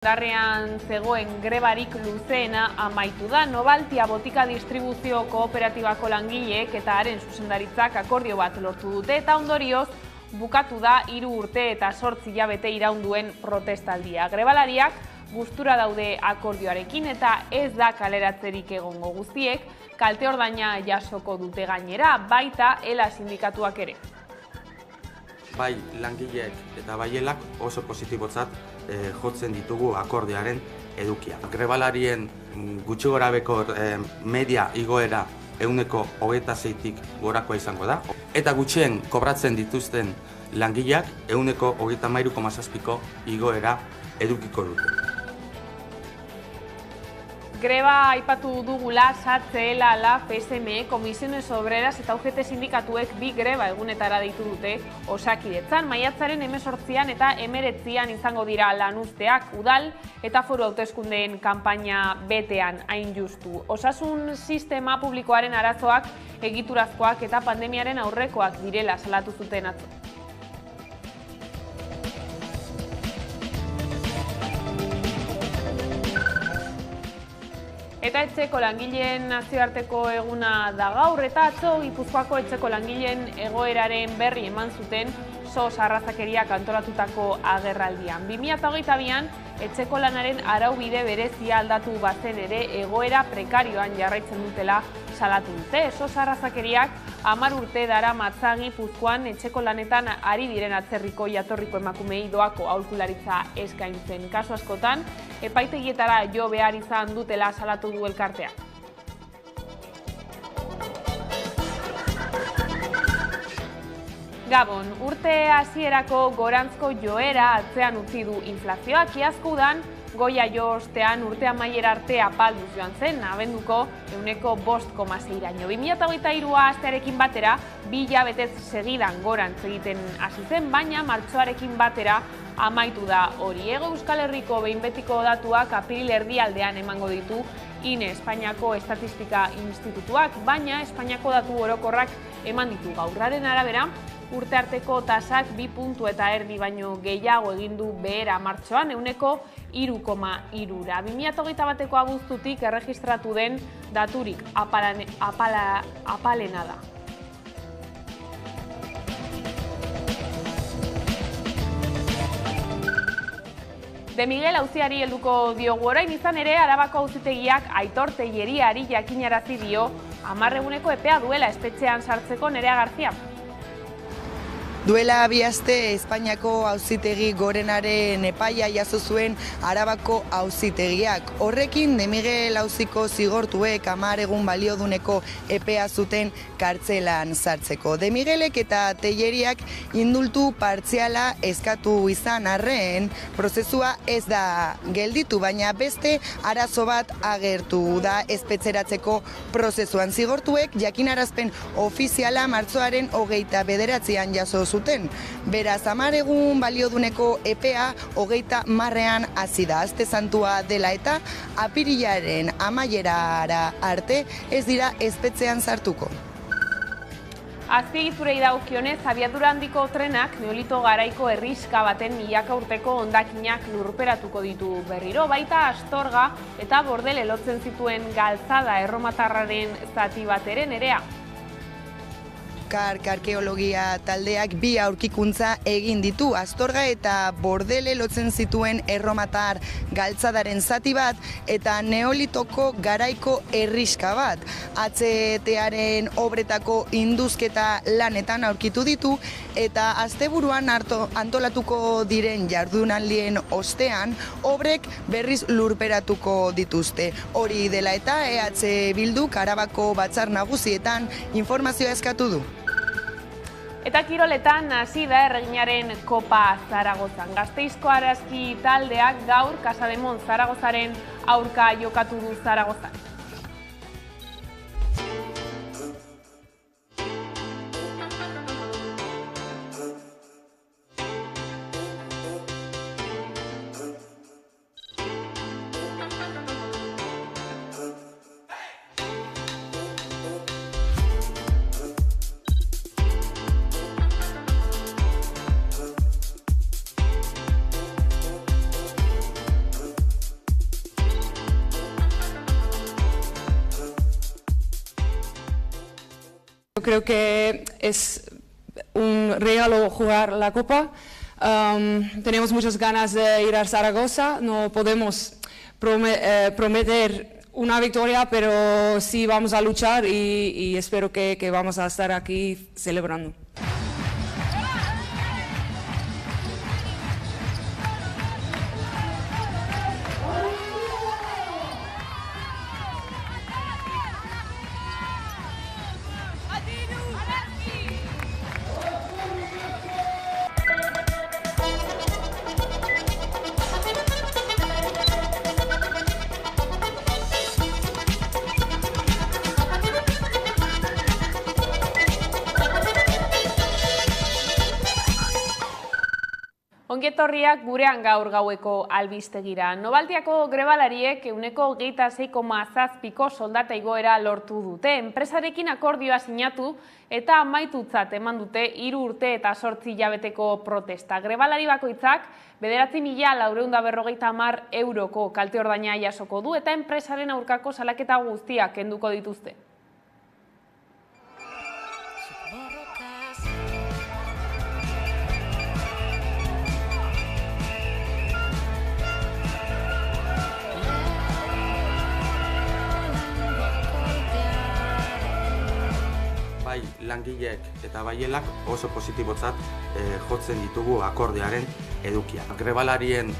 Darrean zegoen grebarik luzeena amaitu da. Novaltia botika distribuzio kooperatibako langileek eta haren zuzendaritzak akordio bat lortu dute eta ondorioz bukatu da 3 urte eta 8 hilabete iraunduen protestaldia. Grebalariak gustura daude akordioarekin eta ez da kaleratzerik egongo, guztiek kalte ordaina jasoko dute gainera, baita ELA sindikatuak ere. Bai langileek eta baielak oso positibotzat jotzen ditugu akordioaren edukia. Grebalarien gutxi gorabeko media igoera 26%tik gorakoa izango da, eta gutxien kobratzen dituzten langileak 33,7%ko igoera edukiko dute. Greba aipatu dugula SATSE-ELA, LA, PSM, Comisiones Obreras eta UGT sindikatuek 2 greba egunetara deitu dute Osakidetzan. Maiatzaren 18an eta 19an izango dira lanuzteak, udal eta foru hauteskundeen kanpaina betean hain justu. Osasun sistema publikoaren arazoak egiturazkoak eta pandemiaren aurrekoak direla salatu zuten atzo. Eta etxeko langileen nazioarteko eguna da gaur eta atzo Gipuzkoako etxeko langileen egoeraren berri eman zuten SOS arrazakeriak antolatutako agerraldian. 2022an etxeko lanaren araubide berezia aldatu bazen ere egoera prekarioan jarraitzen dutela salatu dute. SOS arrazakeriak 10 urte daramatza Gipuzkoan etxeko lanetan ari diren atzerriko jatorriko emakumei doako aholkularitza eskaintzen. Kasu askotan, epaitegietara jo behar izan dutela salatu du elkarteak. Gabon, urte hasierako gorantzko joera atzean utzi du inflazioak. Iazko udan goia jo ostean urte amaiera arte apalduz joan zen, abenduko 5,6raino. 2023a astearekin batera 2 hilabetez segidan gorantz egiten hasi zen, baina martxoarekin batera amaitu da hori. Hego Euskal Herriko behin betiko datuak apiril erdialdean emango ditu INE Espainiako Estatistika Institutuak, baina Espainiako datu orokorrak eman ditu gaurraren arabera, urte arteko tasak 2,5 puntu baino gehiago egin du behera martxoan 3,3ra. 2021ko abuztutik erregistratu den daturik apalena da. De Miguel auziari helduko diogu orain, izan ere Arabako auzitegiak Aitor Telleriari jakinarazi dio 10 eguneko epea duela espetxean sartzeko. Nerea García. Duela 2 aste Espainiako auzitegi gorenaren epaia jaso zuen Arabako auzitegiak. Horrekin De Miguel auziko zigortuek 10 egun balioduneko epea zuten kartzelan sartzeko. De Miguelek eta Telleriak indultu partziala eskatu izan arren, prozesua ez da gelditu, baina beste arazo bat agertu da espetxeratzeko prozesuan. Zigortuek jakinarazpen ofiziala martxoaren 29an jaso zuten. Beraz, 10 egun balioduneko epea 30an hasi da. Aste santua dela eta apirilaren amaierara arte ez dira espetxean sartuko. Azpiegiturei dagokionez, abiadura handiko trenak neolito garaiko herriska baten milaka urteko hondakinak lurperatuko ditu berriro, baita Astorga eta Bordele lotzen zituen galtzada erromatarraren zati bat ere. Nerea. Arkeologia taldeak 2 aurkikuntza egin ditu. Astorga eta Bordele lotzen zituen erromatar galtzadaren zati bat eta neolitoko garaiko herriska bat. HTaren obretako induzketa lanetan aurkitu ditu eta asteburuan antolatuko diren jardunaldien ostean obrek berriz lurperatuko dituzte. Hori dela eta EH Bilduk Arabako Batzar Nagusietan informazioa eskatu du. Eta kiroletan hasi da erreginaren Kopa Zaragozan. Gasteizko arazki taldeak gaur Casademont Zaragozaren aurka jokatu du Zaragozan. creo que es un regalo jugar la Copa. Tenemos muchas ganas de ir a Zaragoza, no podemos prometer una victoria, pero sí vamos a luchar y espero que vamos a estar aquí celebrando. Ongietorriak gurean gaur gaueko albistegira. Novaltiako grebalariek 26,7ko soldata igoera lortu dute. Enpresarekin akordioa sinatu eta amaitutzat eman dute 3 urte eta 8 hilabeteko protesta. Grebalari bakoitzak 9.450 euroko kalte ordaina jasoko du eta enpresaren aurkako salaketa guztiak kenduko dituzte. Bai langileek eta baielak oso positibotzat jotzen ditugu akordioaren edukia. Grebalarien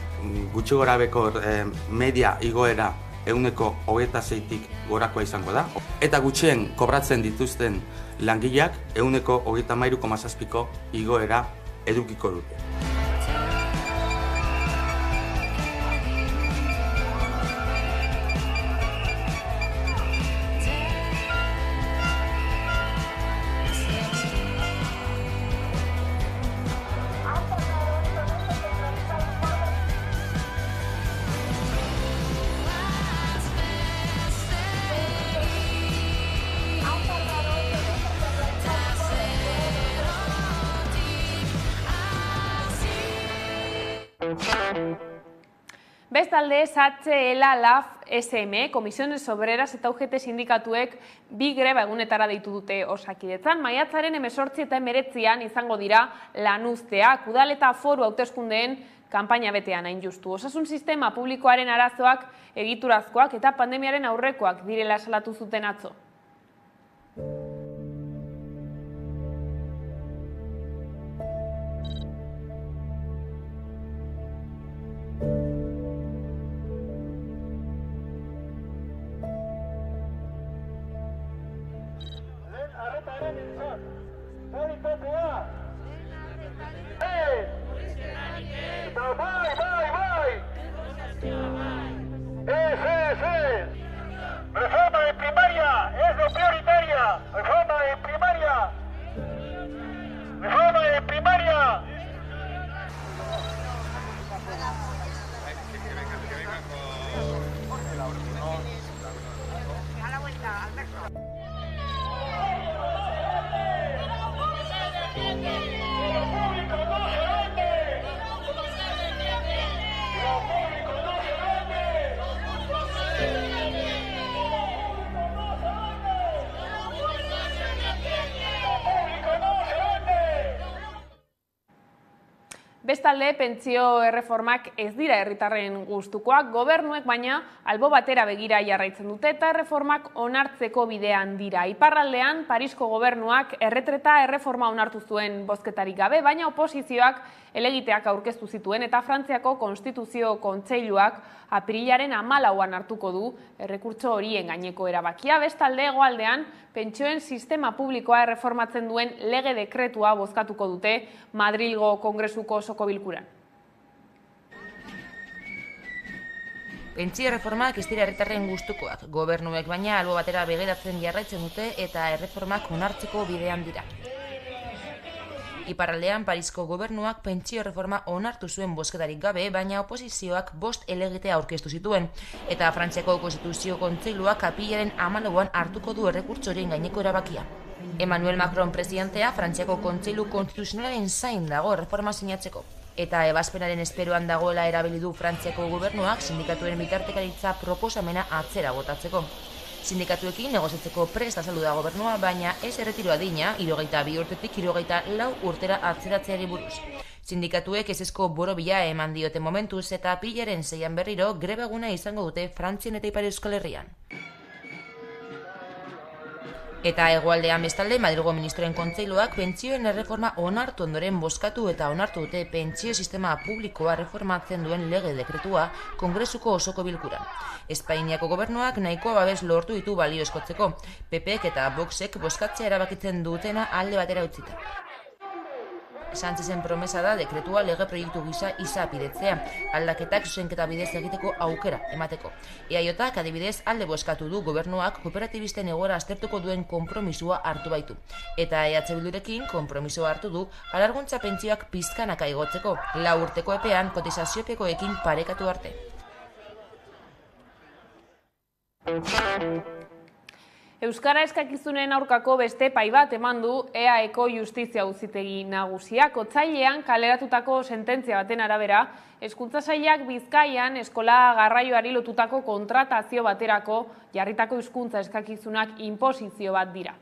gutxi gorabeko media igoera 26%tik gorakoa izango da. Eta gutxien kobratzen dituzten langileak 33,7ko igoera edukiko dute. Bestalde, SHLA-LAF-SM, Comisiones Obreras eta UGT sindikatuek 2 greba egunetara deitu dute Osakidetzan. Maiatzaren 18 eta 19an izango dira lanuzteak, udal eta foru hauteskundeen kanpaina betean hain justu. Osasun sistema publikoaren arazoak egiturazkoak eta pandemiaren aurrekoak direla salatu zuten atzo. Reforma en primaria es lo prioritaria. Reforma en primaria. Reforma en primaria. A la vuelta, Alberto. Bestalde, pentsio erreformak ez dira herritarren gustukoak, gobernuek baina albo batera begira jarraitzen dute eta erreformak onartzeko bidean dira. Iparraldean, Parisko gobernuak erretreta erreforma onartu zuen bozketarik gabe, baina oposizioak helegiteak aurkeztu zituen eta Frantziako Konstituzio Kontseiluak apirilaren 14an hartuko du errekurtso horien gaineko erabakia. Bestalde, hegoaldean, pentsioen sistema publikoa erreformatzen duen lege dekretua bozkatuko dute Madrilgo Kongresuko osoko bilkuran. Pentsio erreformak ez dira herritarren gustukoak, gobernuek baina albo batera begiratzen jarraitzen dute eta erreformak onartzeko bidean dira. Iparraldean, Parisko gobernuak pentsio erreforma onartu zuen bozketarik gabe, baina oposizioak 5 helegitea aurkeztu zituen, eta Frantziako Konstituzio Kontseiluak apirilaren 14an hartuko du errekurtsoren gaineko erabakia. Emmanuel Macron presidentea Frantziako Kontseilu Konstituzionalaren zain dago erreforma sinatzeko, eta ebazpenaren esperoan dagoela erabili du Frantziako gobernuak sindikatuen bitartekaritza proposamena atzera botatzeko. Sindikatuekin negoziatzeko prest azaldu da gobernua, baina ez erretiro adina 62 urtetik 64 urtera atzeratzeari buruz. Sindikatuek ezezko borobila eman diote momentuz eta apilaren 6 berriro greba eguna izango dute Frantzian eta Ipar Euskal Herrian. Eta hegoaldean bestalde, Madrilgo Ministroen Kontseiluak pentsioen erreforma onartu ondoren bozkatu eta onartu dute pentsio sistema publikoa reformatzen duen lege dekretua Kongresuko osoko bilkuran. Espainiako gobernuak nahikoa babes lortu ditu balio eskotzeko, PPek eta Voxek bozkatzea erabakitzen dutena alde batera utzita. Sánchezen promesa da dekretua lege proiektu gisa izapidetzea, aldaketak zuzenketa bidez egiteko aukera emateko. EAJak adibidez alde bozkatu du gobernuak kooperatibisten egoera aztertuko duen konpromisua hartu baitu. Eta EH Bildurekin konpromisoa hartu du alarguntza pentsioak pizkanaka igotzeko, 4 urteko epean kotizaziopekoekin parekatu arte. Euskara eskakizunen aurkako beste epai bat eman du EAEko Justizia Auzitegi Nagusiak. Otsailean kaleratutako sententzia baten arabera, Hezkuntza Sailak Bizkaian eskola garraioari lotutako kontratazio baterako jarritako hizkuntza eskakizunak inposizio bat dira.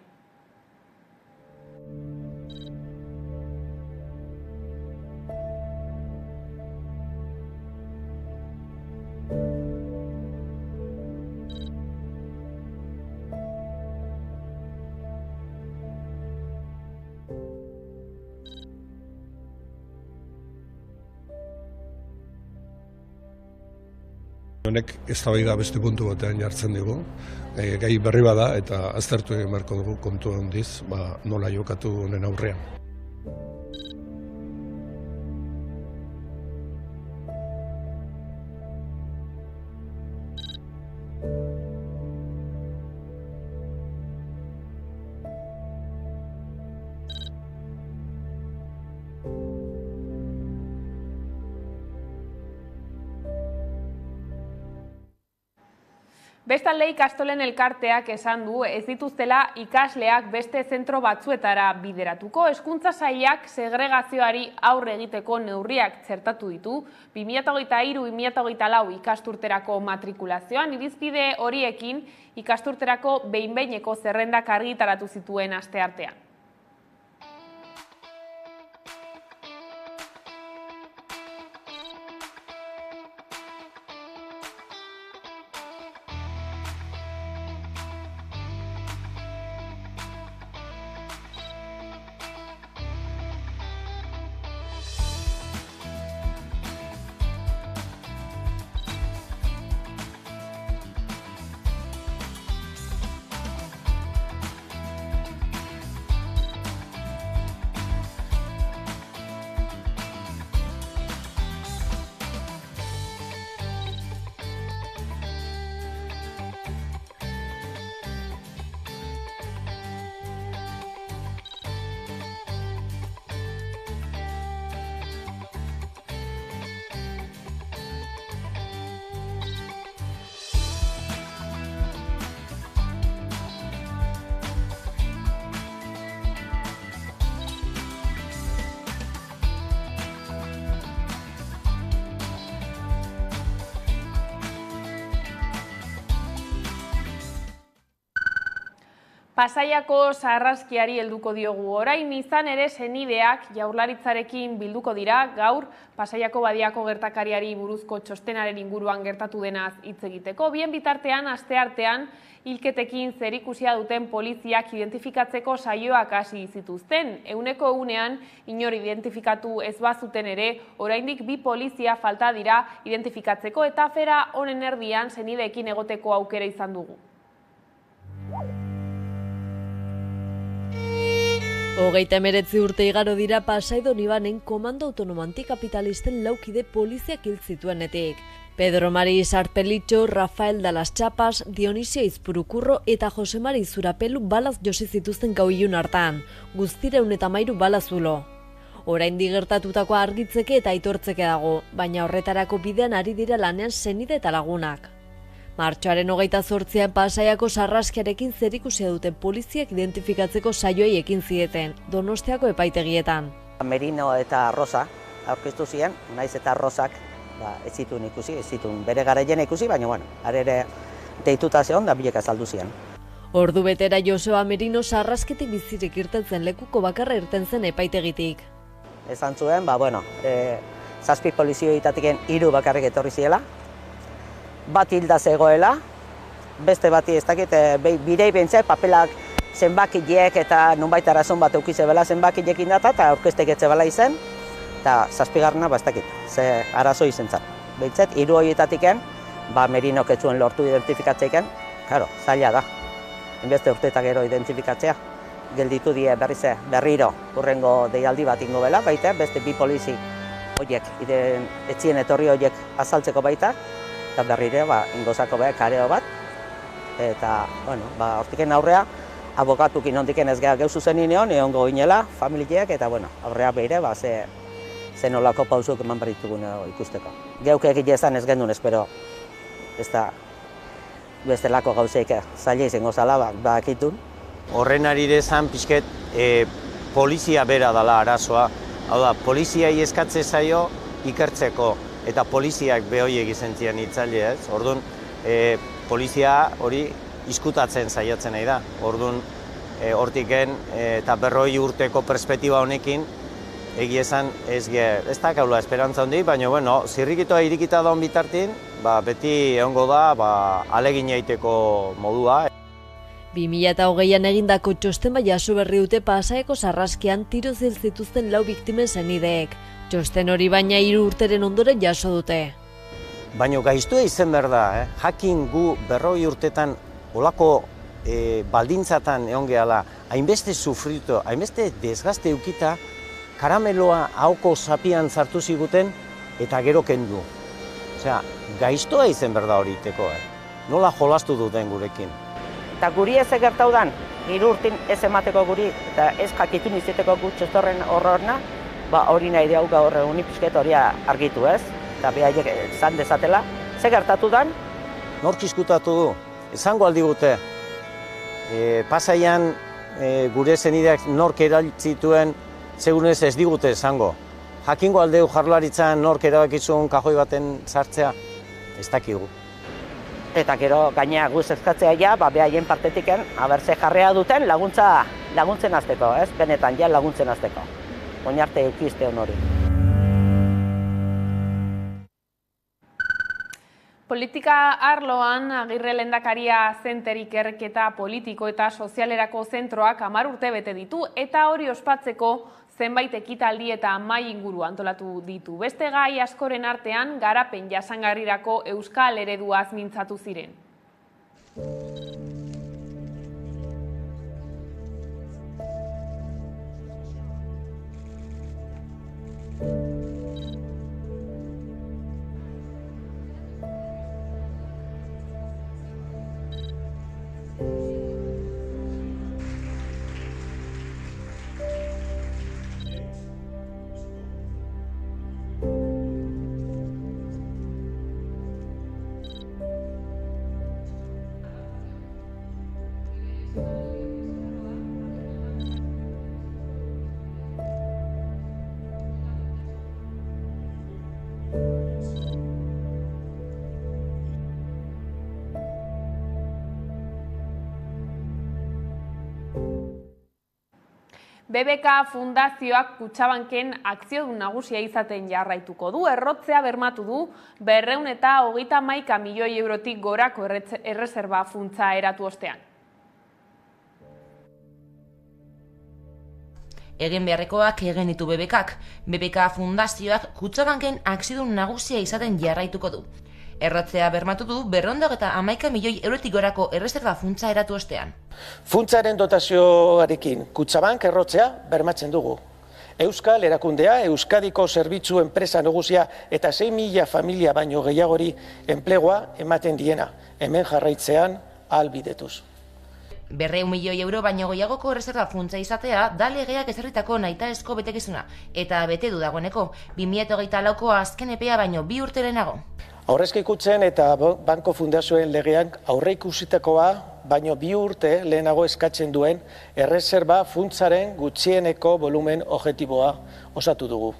Honek eztabaida beste puntu batean jartzen digu, gai berri bada eta aztertu egin beharko dugu kontu handiz, nola jokatu honen aurrean. Bestalde ikastolen elkarteak esan du ez dituztela ikasleak beste zentro batzuetara bideratuko. Hezkuntza Sailak segregazioari aurre egiteko neurriak txertatu ditu 2023-2024 ikasturterako matrikulazioan. Irizpide horiekin ikasturterako behin-behineko zerrendak argitaratu zituen asteartean. Pasaiako sarraskiari helduko diogu. Orain izan ere senideak Jaurlaritzarekin bilduko dira gaur Pasaiako badiako gertakariari buruzko txostenaren inguruan gertatu denaz hitz egiteko. Bien bitartean asteartean hilketekin zerikusia duten poliziak identifikatzeko saioak hasi zituzten. Eguneko egunean inor identifikatu ez bazuten ere, oraindik 2 polizia falta dira identifikatzeko eta afera honen erdian senideekin egoteko aukera izan dugu. 39 urte igaro dira Pasai Donibanen komando autonomo antikapitalisten 4 kide poliziak hil zituenetik. Pedro Mari Sarpelitxo, Rafael Dalas Txapas, Dionisio Izpurukurro eta Jose Mari Zurapelu balaz josi zituzten gau ilun hartan, guztira 113 balazulo. Oraindik gertatutakoa argitzeke eta aitortzeke dago, baina horretarako bidean ari dira lanean senide eta lagunak. Martxoaren 28an Pasaiako sarraskiarekin zerikusia duten poliziak identifikatzeko saioei ekin zieten, Donostiako epaitegietan. Merino eta Rosa aurkeztu ziren, naiz eta Rosak ez zituen ikusi, ez zituen bere garaien ikusi, baina ere deituta zeon da bilek azaldu zian. Ordu betera Joseba Merino sarrasketik bizirik irten lekuko bakarra irten zen epaitegitik. Esan zuen, 7 polizioitatiken 3 bakarrik etorri ziela, bat hilda zegoela, beste bati ez dakit, birei bentzea papelak zenbakileek eta nunbait arazon bat eukizebela zenbakileekin data eta aurkeztek etzebela izen, eta 7. ez dakit, ze arazo izen zan. Behintzat, 3 horietatiken, Merinok ez zuen lortu identifikatzeiken, zaila da. Inbeste urteetak gero identifikatzea. Gelditu die berriro urrengo deialdi bat ingo bela, baita, beste 2 polizi horiek, etzien etorri horiek azaltzeko baita, eta berriro ingozako kareo bat, eta, hortiken aurrea, abokatukin ondiken ez geha zuzen ineon, egongo inela, familiak, eta, aurrea behire, ze nolako pausuk eman baritugun ikusteko. Geuk egile ezan ez gendun, espero, ez da, bestelako gauzeik zaila izango zala, bakitun. Horren arire zan pixket polizia bera dela arazoa. Hau da, poliziai eskatze zaio ikertzeko, eta poliziak behoiek izentzien itzaile ez. Orduan, polizia hori izkutatzen saiatzen nahi da. Orduan, hortiken eta 40 urteko perspektiba honekin, egia esan ez da kaula esperantza hondi, baina zirrikitoa irikita daun bitartin, beti egongo da alegin egiteko modua. 2008an egindako txosten jaso berri dute Pasaeko sarraskian tiroz hil zituzten 4 biktimen senideek. Txosten hori baina 3 urteren ondoren jaso dute. Baina gaiztua izen behar da, jakin gu 40 urtetan olako baldintzatan egon gehala, hainbeste sufritu, hainbeste desgazte eukita, karameloa hauko zapian sartu ziguten eta gero kendu. Osea, gaiztoa izen behar da hori iteko, nola jolastu duten gurekin. Eta guri ez egertau dan, 3 urtin ez emateko guri, eta ez jakitun izateko gutxestorren horrorna, hori nahi dugu gaur egun ipusket hori argitu ez, eta behaiek zan dezatela. Ze gertatu dan? Nork izkutatu du, esango aldigute, Pasaian gure zenideak nork eraltzituen, segunez ez digute esango. Jakingo aldeu Jaurlaritzan nork erabakizun kajoi baten sartzea, ez dakigu. Eta gero gainea guz eskatzea ja, behaien partetiken, ze jarrea duten laguntzen azteko, ez? Benetan ja laguntzen azteko. Oinarte eukizte hori. Politika arloan Agirre lehendakaria Zenter ikerketa politiko eta sozialerako zentroak 10 urte bete ditu eta hori ospatzeko zenbait ekitaldi eta mahai inguru antolatu ditu. Beste gai askoren artean garapen jasangarrirako euskal ereduaz mintzatu ziren. BBK Fundazioak Kutxabanken akziodun nagusia izaten jarraituko du, errotzea bermatu du 231 milioi eurotik gorako erreserba funtsa eratu ostean. Egin beharrekoak egin ditu BBKak. BBK Fundazioak Kutxabanken akziodun nagusia izaten jarraituko du. Errotzea bermatu du 211 milioi eurotik gorako erreserba funtsa eratu ostean. Funtsaren dotazioarekin Kutxabank errotzea bermatzen dugu. Euskal erakundea, Euskadiko zerbitzu enpresa nagusia eta 6.000 familia baino gehiagori enplegua ematen diena, hemen jarraitzean ahalbidetuz. 200 milioi euro baino gehiagoko erreserba funtsa izatea da legeak ezarritako nahitaezko betekizuna, eta bete du dagoeneko 2024ko azken epea baino 2 urte lehenago. Aurrezki kutxen eta banko fundazioen legean aurreikusitakoa baino 2 urte lehenago eskatzen duen erreserba funtsaren gutxieneko volumen objektiboa osatu dugu.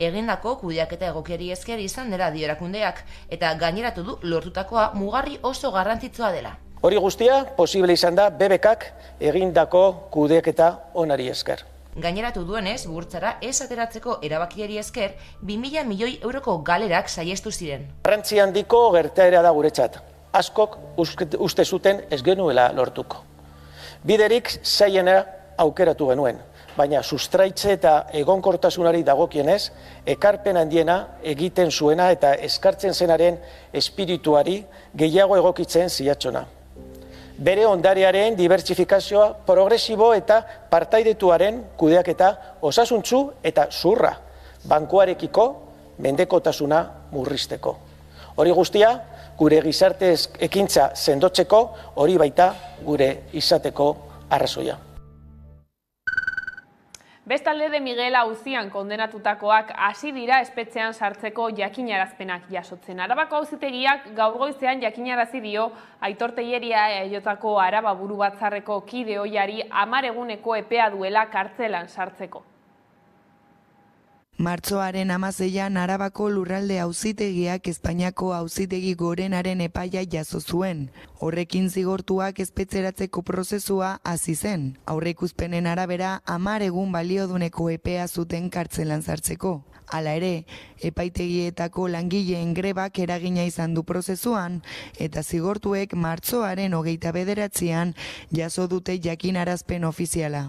Egindako kudeaketa egokiari esker izan dela dio erakundeak, eta gaineratu du lortutakoa mugarri oso garrantzitsua dela. Hori guztia posible izan da BBKak egindako kudeaketa onari esker. Gaineratu duenez, burtsara ez ateratzeko erabakiari esker, 2.000 milioi euroko galerak saiestu ziren. Garrantzi handiko gertaera da guretzat. Askok uste zuten ez genuela lortuko. Biderik zaiena aukeratu genuen, baina sustraitze eta egonkortasunari dagokienez, ekarpen handiena egiten zuena eta eskartzen zenaren espirituari gehiago egokitzen ziatxona. Bere ondarearen dibertsifikazioa progresibo eta partaidetuaren kudeaketa osasuntzu eta zurra, bankuarekiko mendekotasuna murrizteko. Hori guztia, gure gizarte ekintza sendotzeko, hori baita gure izateko arrazoia. Bestalde de Miguel auzian kondenatutakoak hasi dira espetxean sartzeko jakinarazpenak jasotzen. Arabako auzitegiak gaur goizean jakinarazi dio Aitor Telleria Eaiotako Araba buru batzarreko kide ohiari 10 eguneko epea duela kartzelan sartzeko. Martxoaren 16an Arabako lurralde auzitegiak Espainiako auzitegi gorenaren epaia jaso zuen. Horrekin zigortuak espetxeratzeko prozesua hasi zen. Aurreikuspenen arabera 10 egun balioduneko epea zuten kartzelan sartzeko. Hala ere, epaitegietako langileen grebak eragina izan du prozesuan, eta zigortuek martxoaren 29an jaso dute jakinarazpen ofiziala.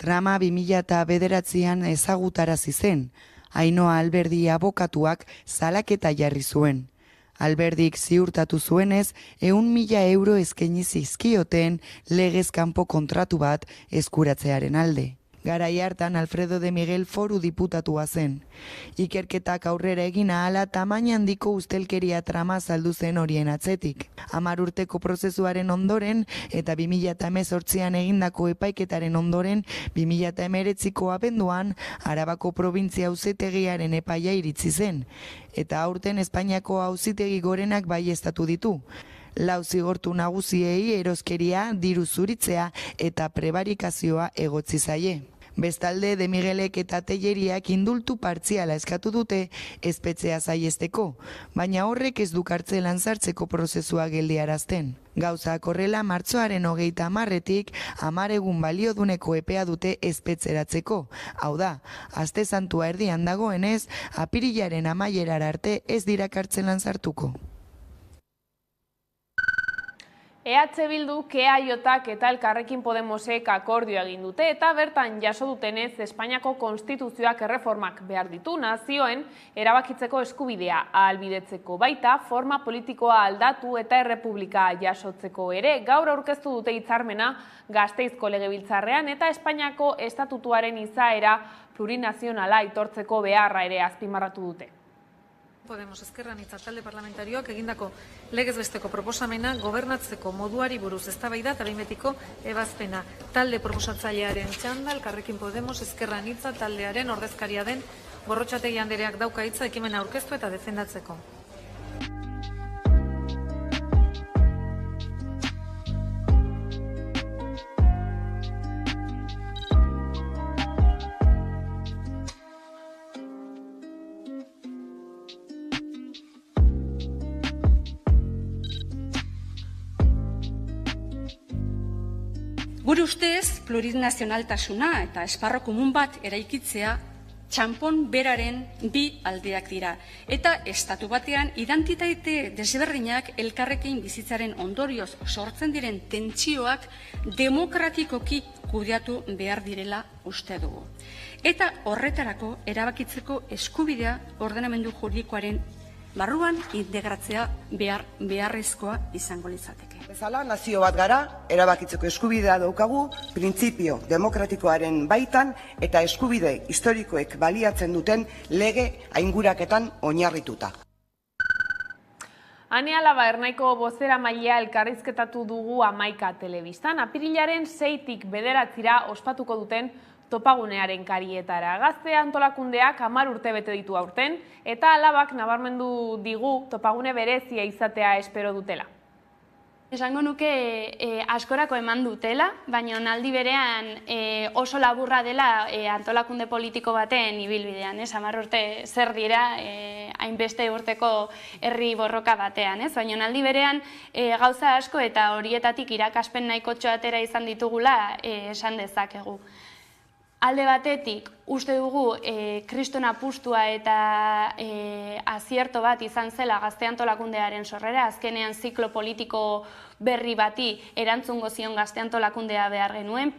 Trama 2009an ezagutarazi zen, Ainhoa Alberdi abokatuak salaketa jarri zuen. Alberdik ziurtatu zuenez, 100.000 euro eskaini zizkioten legez kanpo kontratu bat eskuratzearen alde. Garai hartan Alfredo de Miguel foru diputatua zen. Ikerketak aurrera egin ahala tamaina handiko ustelkeria trama saldu zen horien atzetik. 10 urteko prozesuaren ondoren eta 2018an egindako epaiketaren ondoren 2019ko abenduan Arabako probintzia auzitegiaren epaia iritsi zen. Eta aurten Espainiako auzitegi gorenak baieztatu ditu. 4 zigortu nagusiei eroskeria, diru zuritzea eta prebarikazioa egotzi zaie. Bestalde, de Miguelek eta Telleriak indultu partziala eskatu dute espetxea saiesteko, baina horrek ez du kartzelan sartzeko prozesua geldiarazten. Gauzak horrela, martxoaren 30etik 10 egun balioduneko epea dute espetxeratzeko. Hau da, aste santua erdian dagoenez, apirilaren amaierara arte ez dira kartzelan sartuko. EH Bilduk, EAJak eta Elkarrekin Podemosek akordioa egin dute eta bertan jaso dutenez Espainiako konstituzioak erreformak behar ditu nazioen erabakitzeko eskubidea ahalbidetzeko, baita forma politikoa aldatu eta errepublika jasotzeko ere. Gaur aurkeztu dute hitzarmena Gasteizko Legebiltzarrean eta Espainiako estatutuaren izaera plurinazionala aitortzeko beharra ere azpimarratu dute. Podemos Ezker Anitza talde parlamentarioak egindako legez besteko proposamena gobernatzeko moduari buruz eztabaida eta behin betiko ebazpena. Talde proposatzailearen txanda Elkarrekin Podemos Ezker Anitza taldearen ordezkaria den Gorrotxategi andereak dauka hitza ekimena aurkeztu eta defendatzeko. Gure ustez, plurinazionaltasuna eta esparro komun bat eraikitzea txanpon beraren bi aldeak dira. Eta estatu batean identitate desberdinak elkarrekin bizitzaren ondorioz sortzen diren tentsioak demokratikoki kudeatu behar direla uste dugu. Eta horretarako erabakitzeko eskubidea ordenamendu juridikoaren barruan integratzea beharrezkoa izango litzateke. Bezala, nazio bat gara, erabakitzeko eskubidea daukagu, printzipio demokratikoaren baitan eta eskubide historikoek baliatzen duten lege ainguraketan oinarrituta. Ane Alaba Ernaiko bozeramailea elkarrizketatu dugu Hamaika telebistan. Apirilaren 6tik 9 ospatuko duten topagunearen karietara. Gazte antolakundeak 10 urte bete ditu aurten, eta Alabak nabarmendu digu topagune berezia izatea espero dutela. Esango nuke askorako eman dutela, baina aldi berean oso laburra dela antolakunde politiko baten ibilbidean. 10 urte zer dira hainbeste urteko herri borroka batean. Baina aldi berean gauza asko eta horietatik irakaspen nahikotxo atera izan ditugula esan dezakegu. Alde batetik, uste dugu kriston apustua eta azierto bat izan zela Gazte Antolakundearen sorrera, azkenean ziklo politiko berri bati erantzungo zion Gazte Antolakundea behar genuen,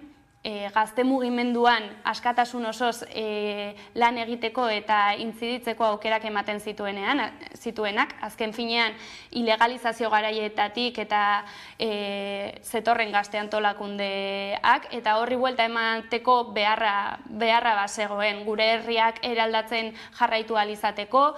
gazte mugimenduan askatasun osoz lan egiteko eta intziditzeko aukerak ematen zituenak, azken finean ilegalizazio garaietatik eta zetorren Gazte Antolakundeak, eta horri buelta emateko beharra bazegoen, gure herriak eraldatzen jarraitu ahal izateko,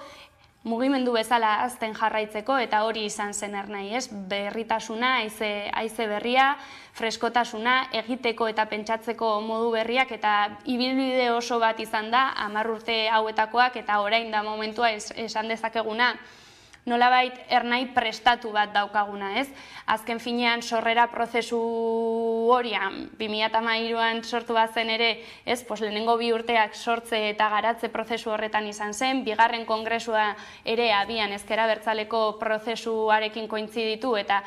mugimendu bezala azten jarraitzeko, eta hori izan zen ernai, berritasuna, haize berria, freskotasuna, egiteko eta pentsatzeko modu berriak, eta ibilbide oso bat izan da, 10 urte hauetakoak, eta orain da momentua esan dezakeguna, nolabait ernai prestatu bat daukaguna, Azken finean sorrera prozesu horian, 2013an sortu bazen ere, lehenengo 2 urteak sortze eta garatze prozesu horretan izan zen, bigarren kongresua ere abian ezker abertzaleko prozesuarekin kointziditu, eta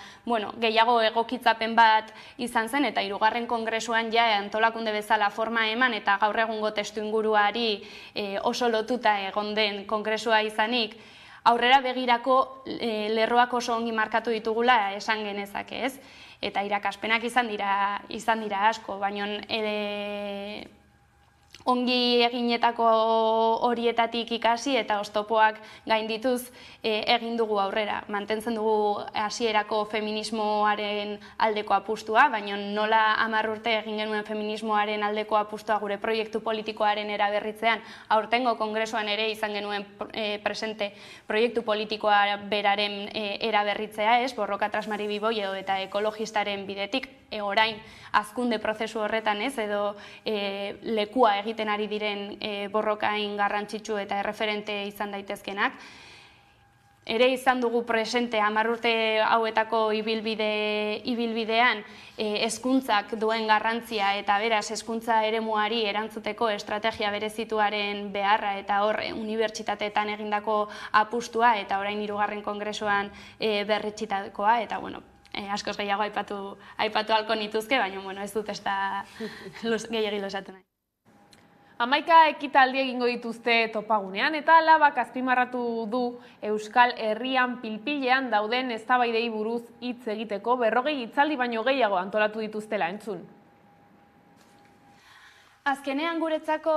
gehiago egokitzapen bat izan zen, eta 3. kongresuan ja antolakunde bezala forma eman, eta gaur egungo testu inguruari oso lotuta egon den kongresua izanik, aurrera begirako lerroak oso ongi markatu ditugula esan genezake, Eta irakaspenak izan dira asko, baina ongi eginetako horietatik ikasi eta oztopoak gaindituz egin dugu aurrera. Mantentzen dugu hasierako feminismoaren aldeko apustua, baina nola 10 urte egin genuen feminismoaren aldeko apustua gure proiektu politikoaren eraberritzean, aurtengo kongresuan ere izan genuen presente proiektu politikoa beraren eraberritzea, Borroka Trasmari Biboi edo eta ekologistaren bidetik, orain hazkunde prozesu horretan edo lekua egiten ari diren borrokain garrantzitsu eta erreferente izan daitezkenak. Ere izan dugu presente 10 urte hauetako ibilbidean hezkuntzak duen garrantzia eta beraz hezkuntza eremuari erantzuteko estrategia berezituaren beharra eta hor unibertsitateetan egindako apustua eta orain 3. kongresuan berritsitakoa eta askoz gehiago aipatu halko nituzke, baina ez dut ez da gehiagilo esatu nahi. 11 ekitaldi egingo dituzte topagunean, eta Labak azpimarratu du Euskal Herrian pilpilean dauden eztabaidei buruz hitz egiteko 40 hitzaldi baino gehiago antolatu dituztela entzun. Azkenean guretzako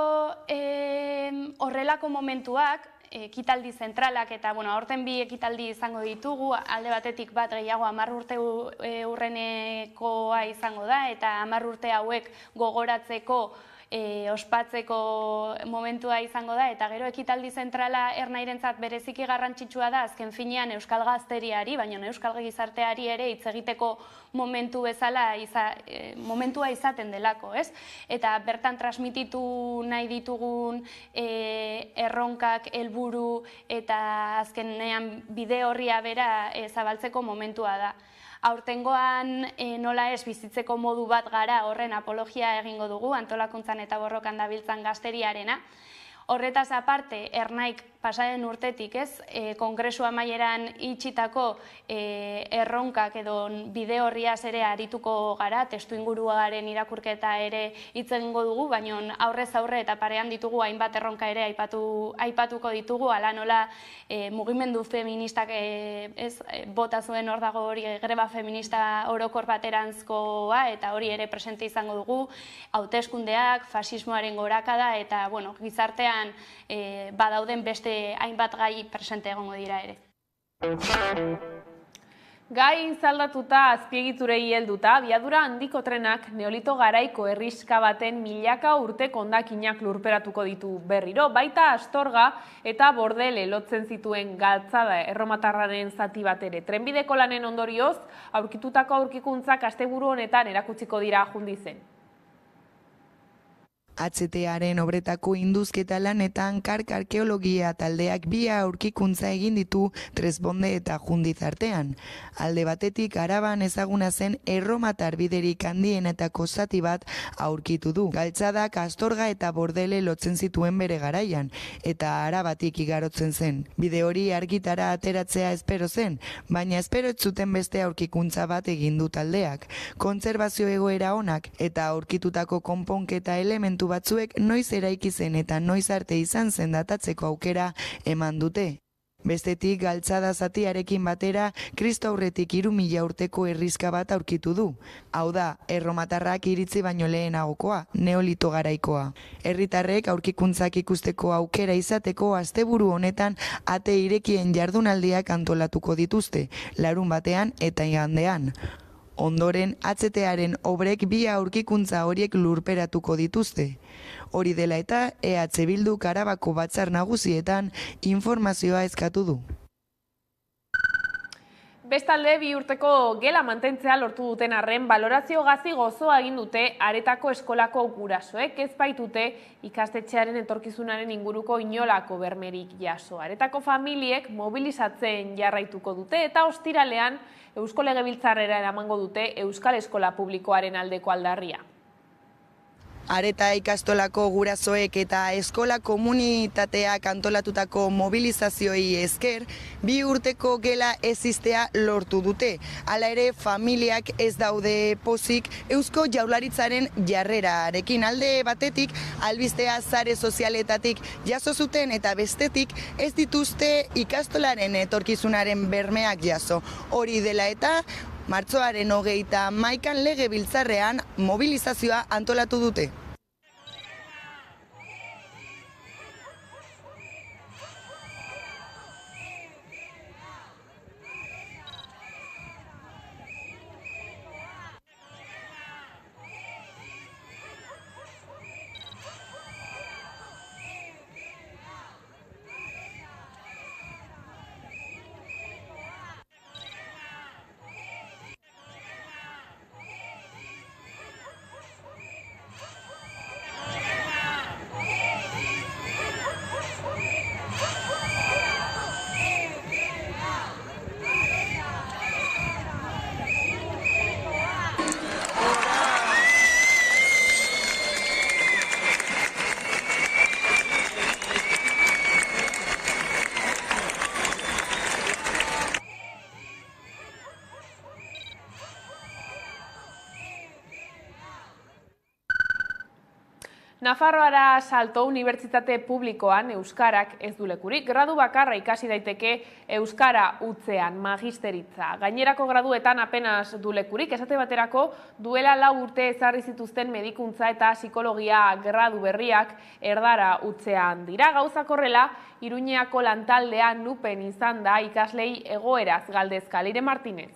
horrelako momentuak, ekitaldi zentralak eta aurten 2 ekitaldi izango ditugu, alde batetik bat gehiago 10 urte urrenekoa izango da eta 10 urte hauek gogoratzeko ospatzeko momentua izango da, eta gero ekitaldi zentrala ernairentzat bereziki garrantzitsua da, azken finean euskal gazteriari, baina euskal gizarteari ere hitz egiteko momentu bezala momentua izaten delako, Eta bertan transmititu nahi ditugun erronkak, helburu eta azkenean bide horria bera zabaltzeko momentua da. Aurtengoan nola ez bizitzeko modu bat gara horren apologia egingo dugu, antolakuntzan eta borrokan dabiltzan gazteriarena. Horretaz aparte, ernaik pasaren urtetik, kongresu amaieran itxitako erronkak edo bide horriaz ere arituko gara, testu inguruaren irakurketa ere hitz egingo dugu, baina aurrez aurre eta parean ditugu hainbat erronka ere aipatuko ditugu, ala nola mugimendu feministak bota zuen hor dago hori greba feminista orokor baterantzkoa, eta hori ere presente izango dugu, hauteskundeak, fasismoaren gorakada, eta gizartean badauden beste hainbat gai presente egongo dira ere. Gai zaldatuta azpiegiturei helduta, abiadura handiko trenak neolito garaiko herriska baten milaka urteko hondakinak lurperatuko ditu berriro, baita Astorga eta Bordele lotzen zituen galtzada erromatarraren zati bat ere. Trenbideko lanen ondorioz, aurkitutako aurkikuntzak asteburu honetan erakutsiko dira Jundizen. HTaren obretako induzketa lanetan kark arkeologia taldeak bi aurkikuntza egin ditu Tresponde eta Jundiz artean. Alde batetik Araban ezaguna zen erromatar biderik handienetako zati bat aurkitu du. Galtzadak Astorga eta Bordele lotzen zituen bere garaian, eta Arabatik igarotzen zen. Bide hori argitara ateratzea espero zen, baina espero ez zuten beste aurkikuntza bat egin du taldeak. Kontserbazio egoera onak eta aurkitutako konponketa elementu batzuek noiz eraiki zen eta noiz arte izan zen datatzeko aukera eman dute. Bestetik, galtzada zatiarekin batera, Kristo aurretik 3000 urteko herrizka bat aurkitu du. Hau da, erromatarrak iritzi baino lehenagokoa, neolito garaikoa. Herritarrek aurkikuntzak ikusteko aukera izateko asteburu honetan ate irekien jardunaldiak antolatuko dituzte, larun batean eta igandean. Ondoren, HTaren obrek bi aurkikuntza horiek lurperatuko dituzte. Hori dela eta EH Bilduk Arabako batzar nagusietan informazioa eskatu du. Bestalde, 2 urteko gela mantentzea lortu duten arren, balorazio gazi gozoa egin dute Aretako eskolako gurasoek, ez baitute ikastetxearen etorkizunaren inguruko inolako bermerik jaso. Aretako familiek mobilizatzen jarraituko dute eta ostiralean Eusko Legebiltzarrera eramango dute Euskal Eskola Publikoaren aldeko aldarria. Areta ikastolako gurasoek eta eskola komunitateak antolatutako mobilizazioei esker, 2 urteko gela ezistea lortu dute. Hala ere, familiak ez daude pozik Eusko Jaurlaritzaren jarrerarekin. Alde batetik, albistea sare sozialetatik jaso zuten eta bestetik ez dituzte ikastolaren etorkizunaren bermeak jaso. Hori dela eta, martxoaren 21 Legebiltzarrean mobilizazioa antolatu dute. Nafarroara Salto Unibertsitate Publikoan Euskarak ez du lekurik. Gradu bakarra ikasi daiteke Euskara hutzean, magisteritza. Gainerako graduetan apenas du lekurik, esate baterako duela 4 urte ezarri zituzten medikuntza eta psikologia gradu berriak erdara hutzean dira. Gauzak horrela, Iruñeako lantaldean nupen izan da ikaslei egoeraz galdezka. Leire Martinez.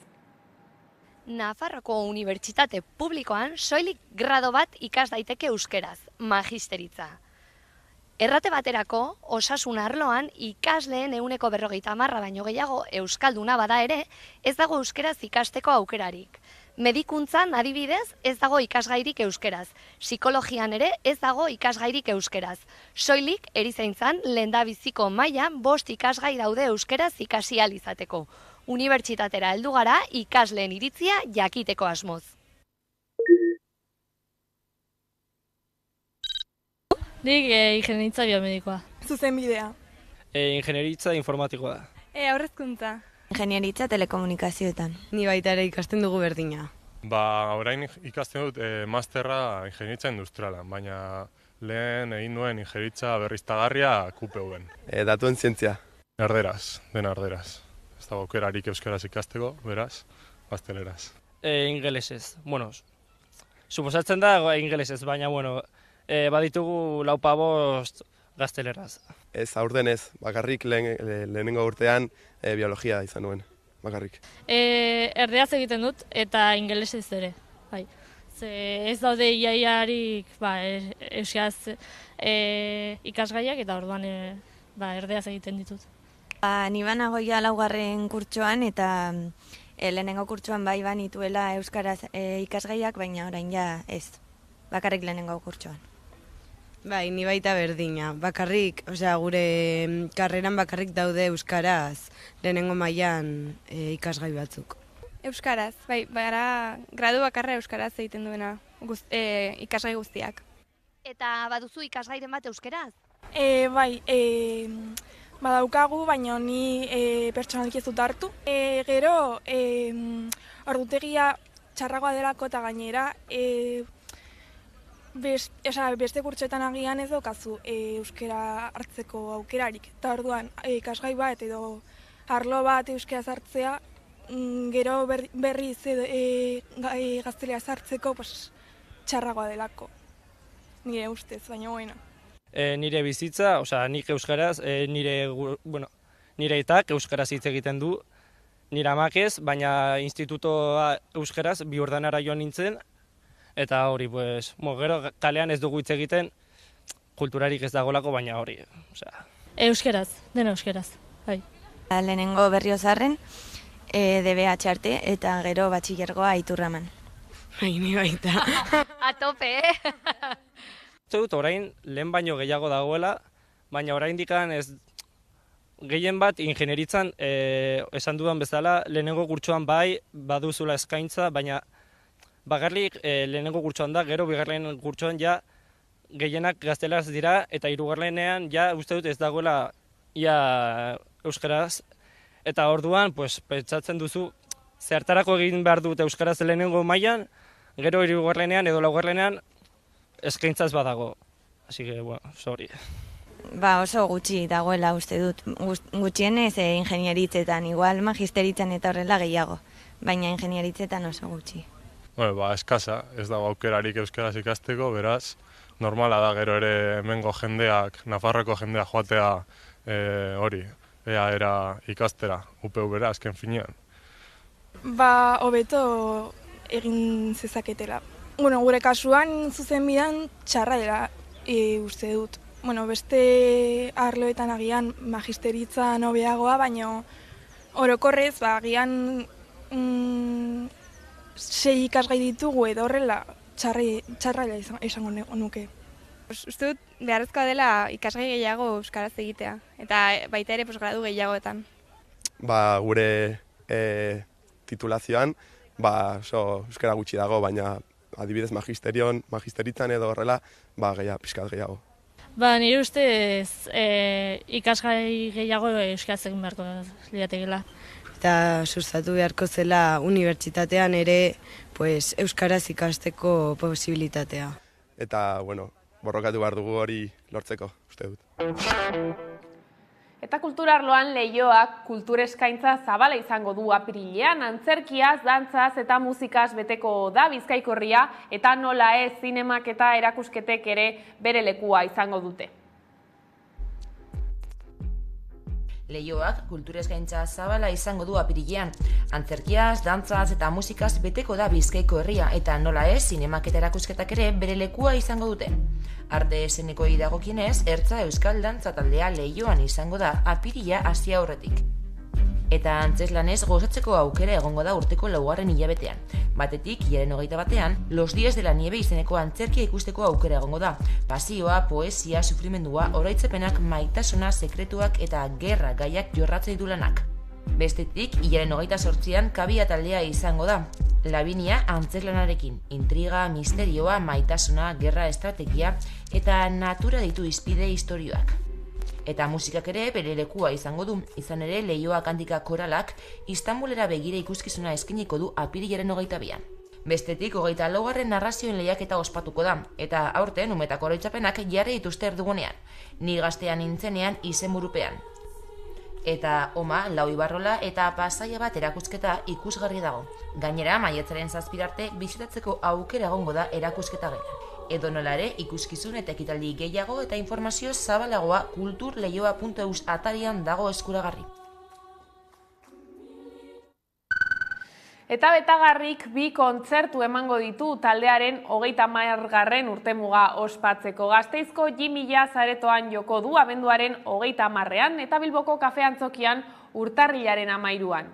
Nafarroko Unibertsitate Publikoan soilik grado bat ikas daiteke euskeraz, magisteritza. Errate baterako, osasun arloan ikasleen 40% baino gehiago euskalduna bada ere, ez dago euskeraz ikasteko aukerarik. Medikuntzan adibidez ez dago ikasgairik euskeraz, psikologian ere ez dago ikasgairik euskeraz. Soilik erizaintzan lehendabiziko mailan 5 ikasgai daude euskeraz ikasi ahal izateko. Unibertsitatera heldu gara ikasleen iritzia jakiteko asmoz. Nik ingenieritza biomedikoa. Zuzenbidea. Ingenieritza informatikoa. Aurrezkuntza. Ingenieritza telekomunikazioetan. Ni baita ere ikasten dugu berdina. Orain ikasten dut masterra ingenieritza industrialan, baina lehen egin nuen ingenieritza berriztagarria QPV-en. Datuen zientzia. Erderaz, dena erderaz. Ez dago aukerarik euskaraz ikasteko, beraz, gazteleraz. Ingelesez, suposatzen da ingelesez, baina, baditugu 4 gazteleraz. Ez, aurdenez, bakarrik lehenengo urtean biologia izan nuen, bakarrik. Erdeaz egiten dut eta ingelesez ere, bai. Ez daude iaiarik euskaraz ikasgaiak eta orduan erdeaz egiten ditut. Ni banago ja 4. kurtsoan eta lehenengo kurtsoan bai banituela euskaraz ikasgaiak, baina orain ja ez, bakarrik lehenengo kurtsoan. Bai, ni baita berdina. Bakarrik, gure karreran bakarrik daude euskaraz lehenengo mailan ikasgai batzuk. Euskaraz, bai, bara gradu bakarra euskaraz egiten duena ikasgai guztiak. Eta baduzu ikasgairen bat euskeraz? Bai, badaukagu, baina ni pertsonalki ez dut hartu. Gero, ordutegia txarragoa delako eta gainera, beste kurtsoetan agian ez daukazu euskera hartzeko aukerarik. Eta orduan, ikasgai bat edo arlo bat euskaraz hartzea, gero berriz gaztelera hartzeko txarragoa delako. Nire ustez, baina bueno. Nire bizitza, nik euskaraz, nire aitak euskaraz hitz egiten du, nire amak ez, baina institutoa euskaraz bi urdanara joan nintzen, eta hori, gero kalean ez dugu hitz egiten, kulturarik ez dagolako, baina hori. Euskeraz, dena euskeraz, bai. Lehenengo Berriozarren, DBH arte, eta gero batxilergoa Iturraman. Bai, ni baita. A tope, Dut orain lehen baino gehiago dagoela, baina oraindik ez gehien bat ingenieritzan esan dudan bezala lehenengo kurtsoan bai baduzula eskaintza, baina bakarrik lehenengo kurtsoan da, gero bigarren kurtsoan ja gehienak gazteleraz dira eta hirugarrenean ja uste dut ez dagoela ia euskaraz, eta orduan pentsatzen duzu zertarako egin behar dut euskaraz lehenengo mailan, gero hirugarrenean edo laugarrenean eskaintzaz badago. Así que, sorry. Oso gutxi dagoela uste dut. Gutxienez ingenieritzetan, igual magisteritzen eta horrela gehiago. Baina ingenieritzetan oso gutxi. Eskasa, ez dago aukerarik euskaraz ikasteko, beraz, normala da gero ere hemengo jendeak, Nafarroko jendeak joatea hori, era ikastera, UPV-ra azken finean. Hobeto egin zezaketela. Gure kasuan zuzenbidean txarra dela uste dut. Beste arloetan agian magisteritza hobeagoa, baina orokorrez agian 6 ikasgai ditugu edo horrela txarra izango nuke. Uste dut beharrezkoa dela ikasgai gehiago euskaraz egitea, eta baita ere gradu gehiagoetan. Gure titulazioan euskara gutxi dago, baina adibidez magisteritzan edo horrela, pixkat gehiago. Nire ustez ikasgai gehiago euskaraz egin beharko liatekeela. Eta sustatu beharko zela unibertsitatean ere euskaraz ikasteko posibilitatea. Eta, borrokatu behar dugu hori lortzeko, uste dut. Eta kulturarloan Leioak kultur eskaintza zabala izango du apirilean, antzerkiaz, dantzaz eta musikaz beteko da Bizkaikorria, eta nola ez zinemak eta erakusketek ere bere lekua izango dute. Leioak kultur eskaintza zabala izango du apirilean. Antzerkiaz, dantzaz eta musikaz beteko da Bizkaiko herria, eta nola ez zinemak eta erakusketak ere bere lekua izango dute. Arte esenikoei dagokienez, Ertza Euskal Dantza taldea Leioan izango da apirila hasi aurretik. Eta antzeslanez gozatzeko aukera egongo da urteko 4. hilabetean. Batetik, hilaren 21ean, Los Días de la Nieve izeneko antzerkia ikusteko aukera egongo da. Pasioa, poesia, sufrimendua, oroitzepenak, maitasuna, sekretuak eta gerra gaiak jorratzen ditu lanak. Bestetik, hilaren 28ean Kabia taldea izango da. Labinia antzeslanarekin, intriga, misterioa, maitasuna, gerra estrategia eta natura ditu izpide istorioak. Eta musikak ere bere lekua izango du, izan ere Leioak handika koralak Istanbulera begira ikuskizuna eskainiko du apirilaren 22ean. Bestetik 24. narrazioen lehiaketa ospatuko da, eta aurten umetako oroitzapenak jarri dituzte erdugunean, ni gaztean nintzenean izenburupean. Eta Oma, Lau Ibarrola eta Pasaia bat erakusketa ikusgarri dago. Gainera, maiatzaren 7 arte bisitatzeko aukera egongo da erakusketa gela. Edo nola ere, ikuskizun eta ekitaldi gehiago eta informazio zabalagoa kulturleioa.eus atarian dago eskuragarri. Eta betagarrik 2 kontzertu emango ditu taldearen 30. urtemuga ospatzeko. Gasteizko Jimmy Jazz aretoan joko du abenduaren 30ean eta Bilboko Kafe Antzokian urtarrilaren 13ean.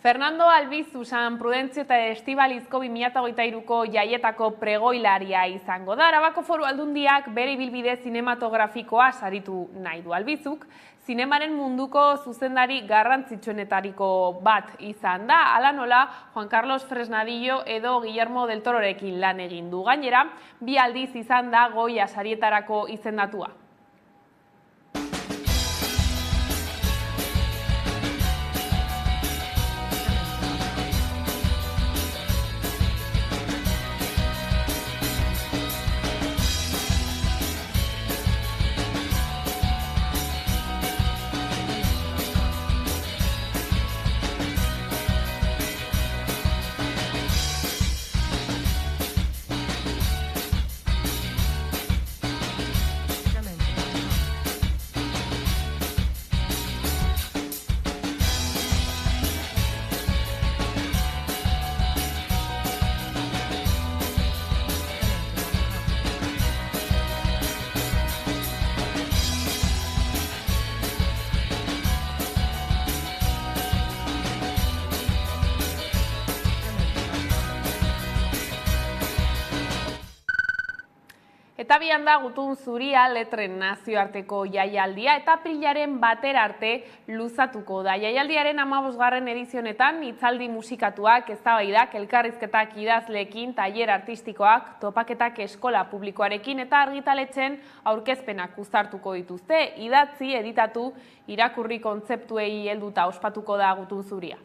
Fernando Albizu San Prudentzio eta Estibalizko 2023ko jaietako pregoilaria izango da. Arabako Foru Aldundiak bere ibilbide zinematografikoa saritu nahi du. Albizuk zinemaren munduko zuzendari garrantzitsuenetariko bat izan da. Hala nola, Juan Carlos Fresnadillo edo Guillermo del Tororekin lan egin du. Gainera, 2 aldiz izan da Goya sarietarako izendatua. Eta bian da Gutun Zuria letren nazioarteko jaialdia eta aprilaren 1 arte luzatuko da. Jaialdiaren 15. edizionetan hitzaldi musikatuak, eztabaidak, elkarrizketak idazleekin, tailer artistikoak, topaketak eskola publikoarekin eta argitaletxen aurkezpenak uztartuko dituzte. Idatzi, editatu, irakurri kontzeptuei helduta ospatuko da Gutun Zuria.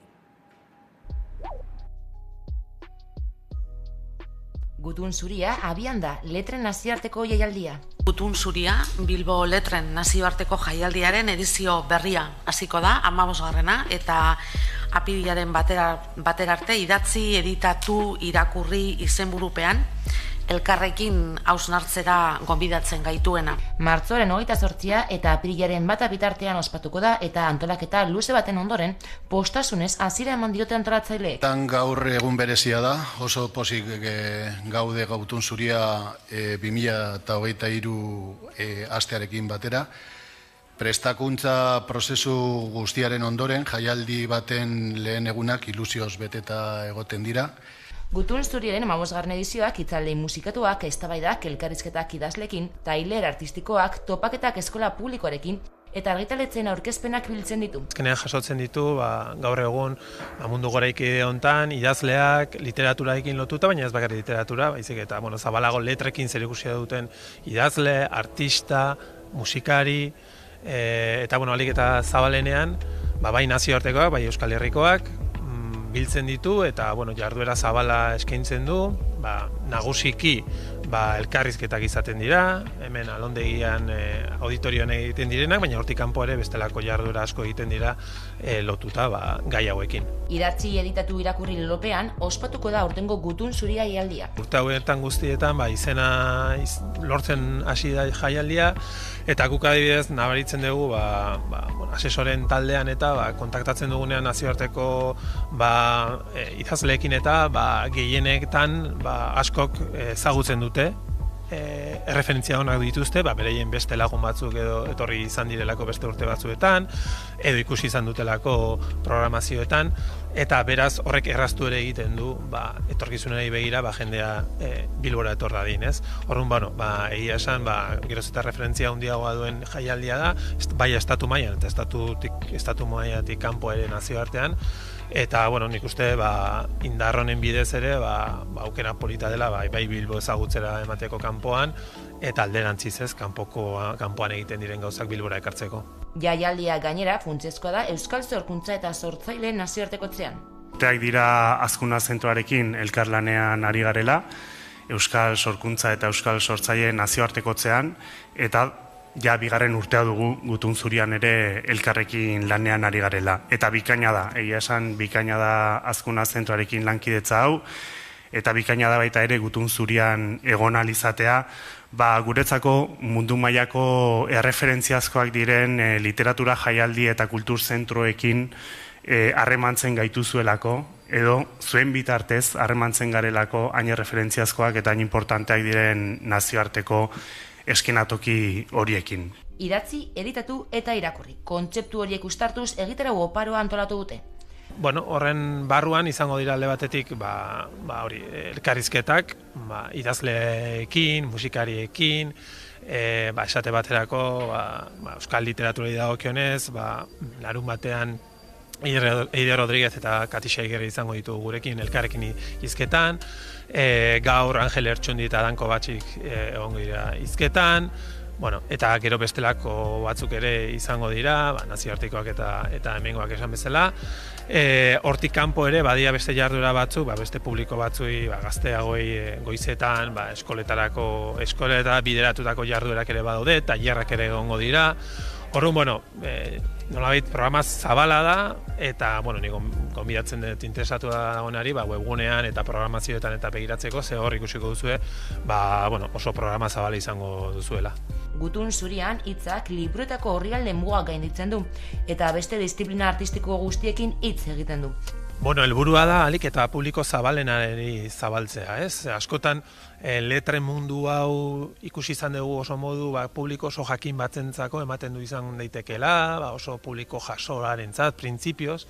Gutun Zuria abian da letren nazioarteko jaialdia. Gutun Zuria Bilbo letren nazioarteko jaialdiaren edizio berria hasiko da, 15. eta apirilaren 1 arte idatzi, editatu, irakurri izenburupean elkarrekin hausnartzera gonbidatzen gaituena. Martxoaren 28 eta apirilaren 1 bitartean ospatuko da eta antolaketa luze baten ondoren postasunez hasiera eman diote antolatzaileek. Gaur egun berezia da, oso pozik gaude Gutun Zuria 2023 astearekin batera. Prestakuntza prozesu guztiaren ondoren jaialdi baten lehen egunak ilusioz beteta egoten dira. Gutun Zuriaren 15. edizioak hitzaldi musikatuak, eztabaidak, elkarrizketak idazleekin, tailer artistikoak, topaketak eskola publikoarekin eta argitaletzen aurkezpenak biltzen ditu. Azkenean jasotzen ditu gaur egun mundu goraiki hontan idazleak literaturarekin lotuta, baina ez bakarrik literatura, baizik eta zabalago letrekin zerikusia duten idazle, artista, musikari eta alik eta zabalenean bai nazioartekoak, bai Euskal Herrikoak biltzen ditu eta jarduera zabala eskaintzen du, nagusiki elkarrizketak izaten dira, hemen alondegian auditorioan egiten direnak, baina hortik kanpo ere bestelako jarduera asko egiten dira lotuta gai hauekin. Idatzi, editatu, irakurri lelopean ospatuko da aurtengo Gutun Zuria jaialdia. Urte hauetan guztietan izena lortzen hasi da jaialdia eta guk adibidez nabaritzen dugu asesoren taldean eta kontaktatzen dugunean nazioarteko idazleekin eta gehienetan askok ezagutzen dute, erreferentzia honak dituzte, bereien beste lagun batzuk edo etorri izan direlako beste urte batzuetan, edo ikusi izan dutelako programazioetan, eta beraz horrek erraztu ere egiten du etorkizunari begira jendea Bilbora etor dadin, ez? Orduan, egia esan, geroz eta referentzia handiagoa duen jaialdia da, bai estatu mailan eta estatu mailatik kanpo ere nazioartean, eta nik uste indar honen bidez ere aukera polita dela bai Bilbo ezagutzera emateko kanpoan eta alderantziz ez kanpoan egiten diren gauzak Bilbora ekartzeko. Jaialdia gainera funtsezkoa da euskal sorkuntza eta sortzaileen nazioartekotzean. Urteak dira Azkuna Zentroarekin elkarlanean ari garela, euskal sorkuntza eta euskal sortzaileen nazioartekotzean eta bigarren urtea dugu Gutun Zurian ere elkarrekin lanean ari garela. Eta bikaina da, egia esan bikaina da Azkuna Zentroarekin lankidetza hau, eta bikaina da baita ere Gutun Zurian egon alizatea, guretzako mundu mailako erreferentziazkoak diren literatura jaialdi eta kultur zentroekin harremantzen gaituzuelako, edo zuen bitartez harremantzen garelako hain erreferentziazkoak eta hain importanteak diren nazioarteko eskenatoki horiekin. Idatzi, editatu eta irakurri. Kontzeptu horiek uztartuz egitarago oparoa antolatu dute. Bueno, horren barruan izango dira alde batetik elkarrizketak, idazleekin, musikariekin, esate baterako euskal literaturari dagokionez, larun batean Eide Rodríguez eta Katixia Igirri izango ditugu gurekin elkarrekin hizketan, gaur Angel Ertxundi eta Danko Batxik egongo dira hizketan, eta gero bestelako batzuk ere izango dira, nazioartekoak eta hemengoak esan bezala. Hortik kanpo ere badia beste jarduera batzuk, beste publiko batzui gazteagoei goizetan, eskoletara bideratutako jarduerak ere badaude, tailerrak ere egongo dira. Orduan, nolabait programa zabala da, eta nik gonbidatzen dut interesatu dagoenari webgunean eta programazioetan eta begiratzeko, ze hor ikusiko duzue, oso programa zabala izango duzuela. Gutun zurian hitzak libroetako orrialde mugak gainditzen du, eta beste disiplina artistiko guztiekin hitz egiten du. Helburua da alik eta publiko zabalenari zabaltzea, ez? Askotan letren mundu hau ikusi izan dugu oso modu publiko oso jakin batzentzako ematen du izan daitekeela, oso publiko jasoarentzat, printzipioz,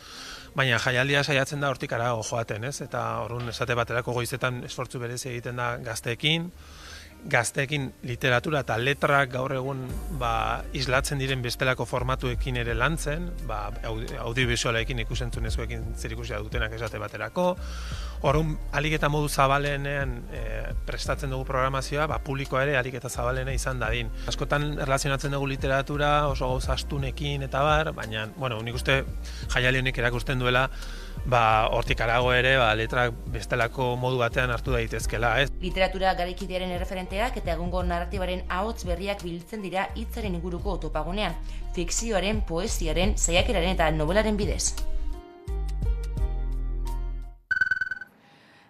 baina jaialdia saiatzen da hortik harago joaten, ez? Eta orrun esate baterako goizetan esfortzu berezi egiten da gazteekin literatura eta letrak gaur egun islatzen diren bestelako formatuekin ere lantzen, audiovisualekin ikusentzunezkoekin zerikusia dutenak esate baterako. Orrun alik eta modu zabalenean prestatzen dugu programazioa, publikoa ere alik eta zabalena izan dadin. Askotan erlazionatzen dugu literatura oso gauza astunekin eta baina nik uste jaialdi honek erakusten duela hortik harago ere letrak bestelako modu batean hartu daitezkela, ez? Literatura garaikidearen erreferenteak eta egungo narratibaren ahots berriak biltzen dira hitzaren inguruko topagunean, fikzioaren, poesiaren, saiakeraren eta novelaren bidez.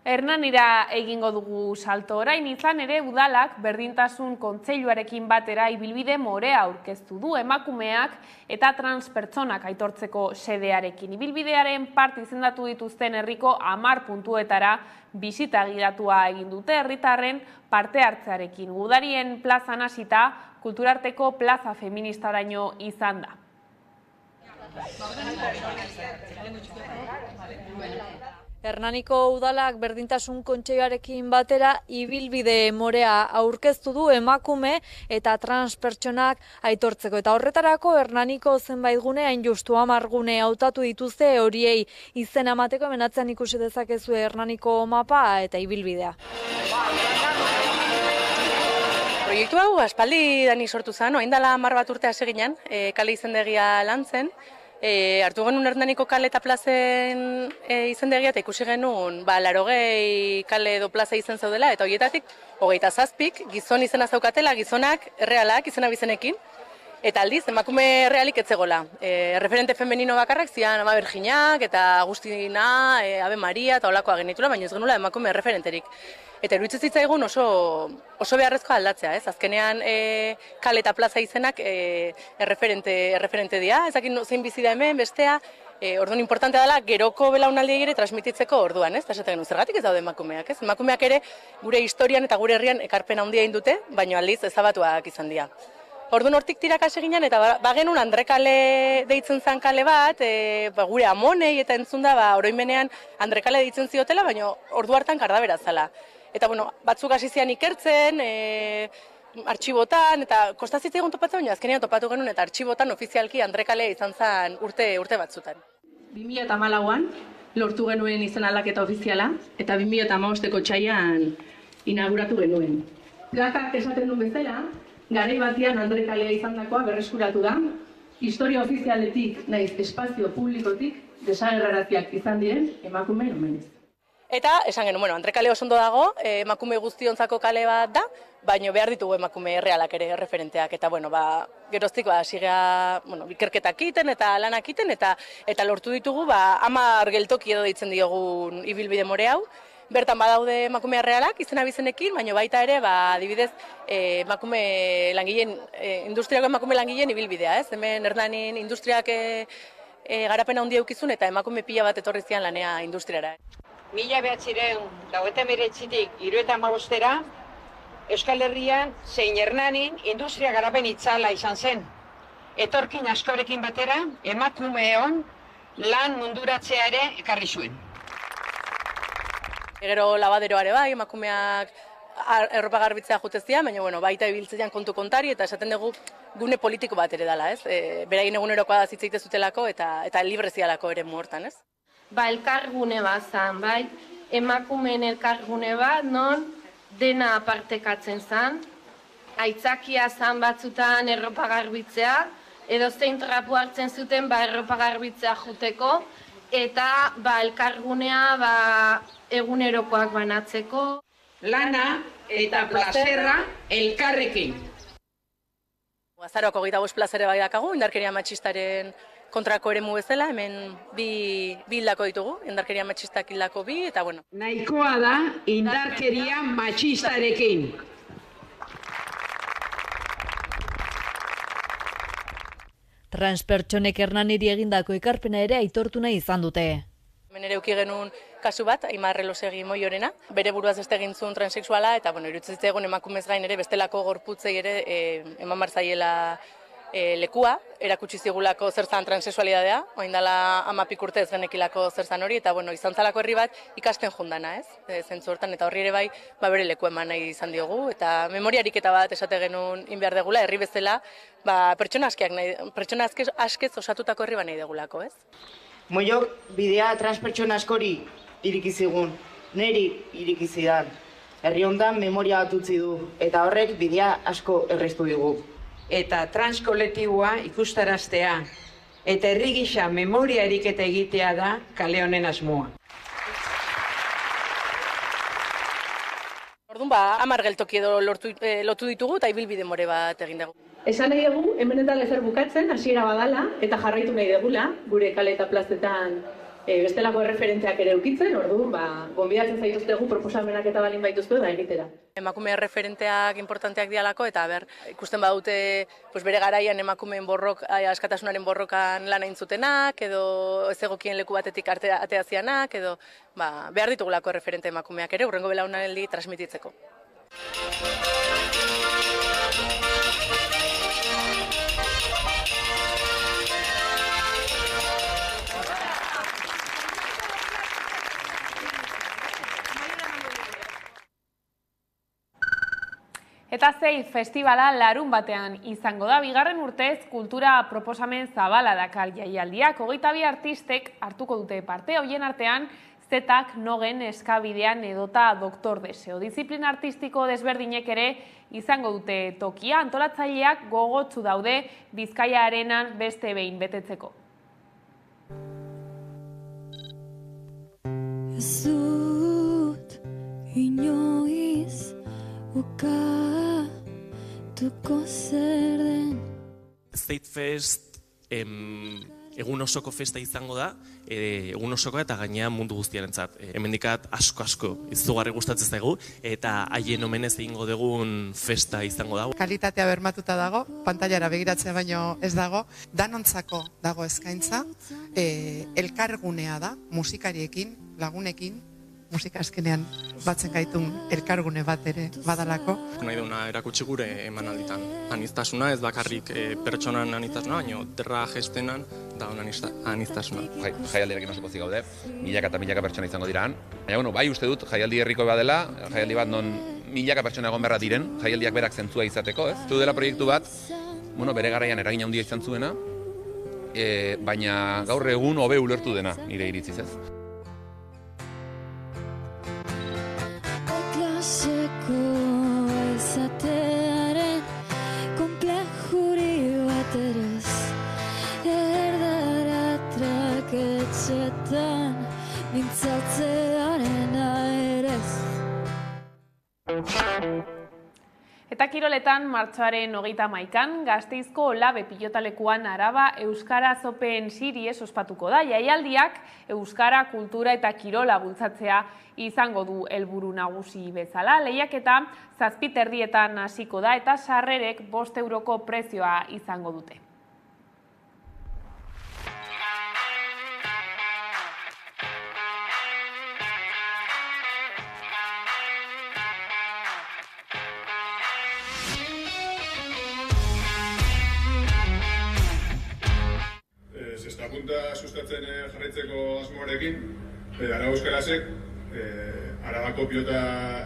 Hernanira egingo dugu salto orain, izan ere udalak berdintasun kontseiluarekin batera ibilbide morea aurkeztu du emakumeak eta transpertsonak aitortzeko sedearekin. Ibilbidearen parte izendatu dituzten herriko 10 puntuetara bisita gidatua egin dute herritarren parte hartzearekin. Gudarien plazan hasita kulturarteko plaza feministaraino izan da. Hernaniko udalak berdintasun kontseiluarekin batera ibilbide morea aurkeztu du emakume eta transpertsonak aitortzeko. Eta horretarako Hernaniko zenbait gune, hain justu 10 gune hautatu dituzte horiei izen emateko, hemen atzean ikusi dezakezu Hernaniko mapa eta ibilbidea. Proiektu hau aspaldi dani sortu zen, orain dela 10 bat urte hasi ginen, kale izendegia lantzen. Hartu genuen Hernaniko kale eta plazen izendegia eta ikusi genuen 80 kale edo plaza izen zaudela, eta horietatik 27 gizon izena zaukatela, gizonak errealak izena bizenekin, eta aldiz emakume errealik etzegola. Referente femenino bakarrak zian Ama Berginak eta Agustina, Ave Maria eta olakoa genitula, baina ez genula emakume referenterik. Eta iruditzen zitzaigun oso beharrezko aldatzea, ez? Azkenean kale eta plaza izenak erreferente dira, ezakin zein bizi da hemen, bestea, orduan importantea dela geroko belaunaldiei ere transmititzeko orduan, ez? Esaten genuen zergatik ez daude emakumeak, ez? Emakumeak ere gure historian eta gure herrian ekarpen handia egin dute, baina aldiz ezabatuak izan dira. Orduan hortik tirak hasi ginen eta bagenun Andre kale deitzen zen kale bat, gure amonei eta entzun da oroimenean Andre kale deitzen ziotela, baina ordu hartan kardabera zala. Eta batzuk hasi zian ikertzen, artxibotan, eta kostazitza egun topatzen, baina azkenean topatu genuen eta artxibotan ofizialki Andre kale izan zen urte batzutan. 2014an lortu genuen izen aldaketa ofiziala, eta 2015ko otsailean inauguratu genuen. Plakak esaten duen bezala, garai batean Andre kalea izandakoa berreskuratu da, historia ofizialetik naiz espazio publikotik desagerraraziak izan diren emakumeen omenez. Eta esan genuen, Andre kale oso ondo dago, emakume guztiontzako kale bat da, baina behar ditugu emakume errealak ere referenteak, eta geroztik sigea ikerketak egiten eta lanak egiten, eta lortu ditugu 10 geltoki edo deitzen diogun ibilbide more hau. Bertan badaude emakume errealak izena bizenekin, baina baita ere, adibidez, emakume langileen, industriako emakume langileen ibilbidea, ez? Hemen Hernanin industriak garapena handia eukizun eta emakume pila bat etorri zian lanea industriara. 1999tik 2015era Euskal Herrian zein Hernanin industria garapen itzala izan zen. Etorkin askorekin batera emakumeon lan munduratzea ere ekarri zuen. Gero labaderoare bai, emakumeak erropa garbitzea jutezia, baina baita ibiltzean kontu kontari eta esaten dugu gune politiko bat ere dela, ez? Beraien egunerokoa zitzeite zutelako eta librezialako ere hortan, ez? Elkargune bat zan, bai, emakumeen elkargune bat, non dena partekatzen zan, aitzakia zan batzutan erropa garbitzea, edo zein trapu hartzen zuten erropa garbitzea juteko, eta elkargunea egunerokoak banatzeko. Lana eta plazerra elkarrekin. Azaroako 25 plazere bai dakagu, indarkeria matxistaren kontrako eremu bezala, hemen bi hildako ditugu, indarkeria matxistak hildako bi, eta Nahikoa da indarkeria matxistarekin. Transpertsonek Hernaniri egindako ekarpena ere aitortu nahi izan dute. Hemen ere uki genuen kasu bat, Aimar Elosegi Moiorena, bere buruaz beste egin zuen transexuala, eta iruditzen zitzaigun emakumez gain ere bestelako gorputzei ere eman barzaiela lekua, erakutsi zigulako zer zan transexualidadea, orain dela 10 urte ez genekilako zer zan hori, eta izan zalako herri bat ikasten jondana, ez? Zentzu hortan, eta horri ere bai, bere leku eman nahi izan diogu, eta memoriariketa bat esate genuen inbehar degula, herri bezala, pertsona askez osatutako herri bat nahi degulako, ez? Moiok bidea transpertsona askori irikizigun, neri irikizidan. Herri hondan memoria bat utzi du, eta horrek bidea asko erreztu digu. Eta transkolektiboa ikustaraztea, eta herri gisa memoria eriketa egitea da kale honen asmoa. Orduan 10 geltoki edo lotu ditugu eta ibilbide more bat egin dugu. Esan nahi dugu, hemen eta lezer bukatzen, hasiera badala, eta jarraitu nahi dugula, gure kale eta plazetan bestelako erreferenteak ere eukitzen, orduan, gonbidatzen zaituztegu proposamenak eta balin baituzte da egitera. Emakume erreferenteak importanteak dialako, eta ikusten badute bere garaian emakumeen askatasunaren borrokan lan egin zutenak, edo ez egokien leku batetik atea zianak, edo behar ditugulako erreferente emakumeak ere, hurrengo belaunaldi transmititzeko. Eta Zeit festivala larun batean izango da, bigarren urtez kultura proposamen zabala dakar jaialdiak. 22 artistek hartuko dute parte, hoien artean Zetak, Nogen, Eskabidean edota Doktor Deseo. Disiplina artistiko desberdinek ere izango dute tokia, antolatzaileak gogotsu daude Bizkaia Arenan beste behin betetzeko. Ez dut inoiz ukatuko zer den. Zeit Fest egun osoko festa izango da, egun osoko eta gainean mundu guztiarentzat. Hemendikat asko izugarri gustatzen zaigu eta haien omenez egingo dugun festa izango da. Kalitatea bermatuta dago, pantailara begiratzea baino ez dago, danontzako dago eskaintza, elkargunea da, musikariekin, lagunekin, musika azkenean batzen gaitun elkargune bat ere badalako. Nahi duna erakutsi gure emanalditan. Aniztasuna, ez bakarrik pertsonan aniztasuna, baina derra gestenan da aniztasuna. Jaialdiarekin oso pozik gaude, milaka eta milaka pertsona izango diraan. Baina, bai uste dut, jaialdi herriko bat dela, jaialdi bat non milaka pertsona egon berra diren, jaialdiak berak zentzua izateko, ez? Zu dela proiektu bat, bere garaian eragin handia izan zuena, baina gaur egun hobe ulertu dena, nire iritziz, ez? Klaseko ezatearen komplejuri bat erez, erdara traketxetan mintzatzearen aerez. Eta kiroletan martxoaren 31an Gasteizko Olabe pilotalekuan Araba Euskara Open Series ospatuko da. Jaialdiak euskara, kultura eta kirola bultzatzea izango du helburu nagusi bezala. Lehiaketa 7:30 hasiko da eta sarrerek 5 euroko prezioa izango dute. Se está Junta sustatzen jarraitzeko asmoarekin, Arau Euskarasek, Arabako Pilota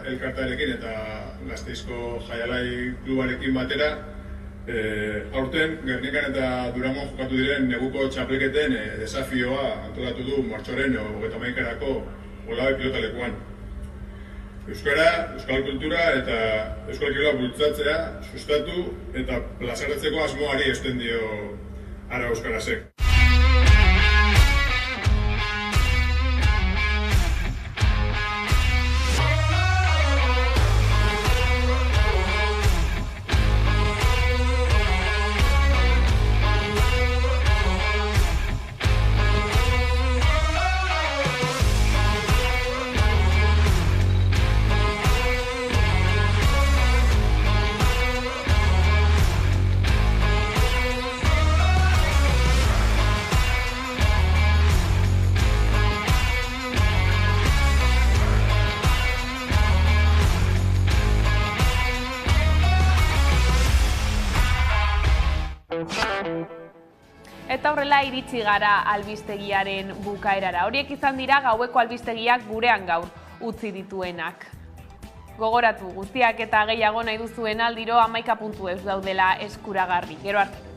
Elkartearekin eta Gasteizko Jaialai Klubarekin batera, aurten Gernikan eta Durangon jokatu diren neguko txapelketen desafioa antolatu du martxoaren 31erako Olabe pilotalekuan. Euskara, euskal kultura eta euskal kirola bultzatzea, sustatu eta plazaratzeko asmoari esten dio Arau Euskarasek. Eta horrela iritsi gara albistegiaren bukaerara. Horiek izan dira gaueko albistegiak gurean gaur utzi dituenak. Gogoratu, guztiak eta gehiago nahi duzuen aldiro 11.eus daudela eskuragarri. Gero arte.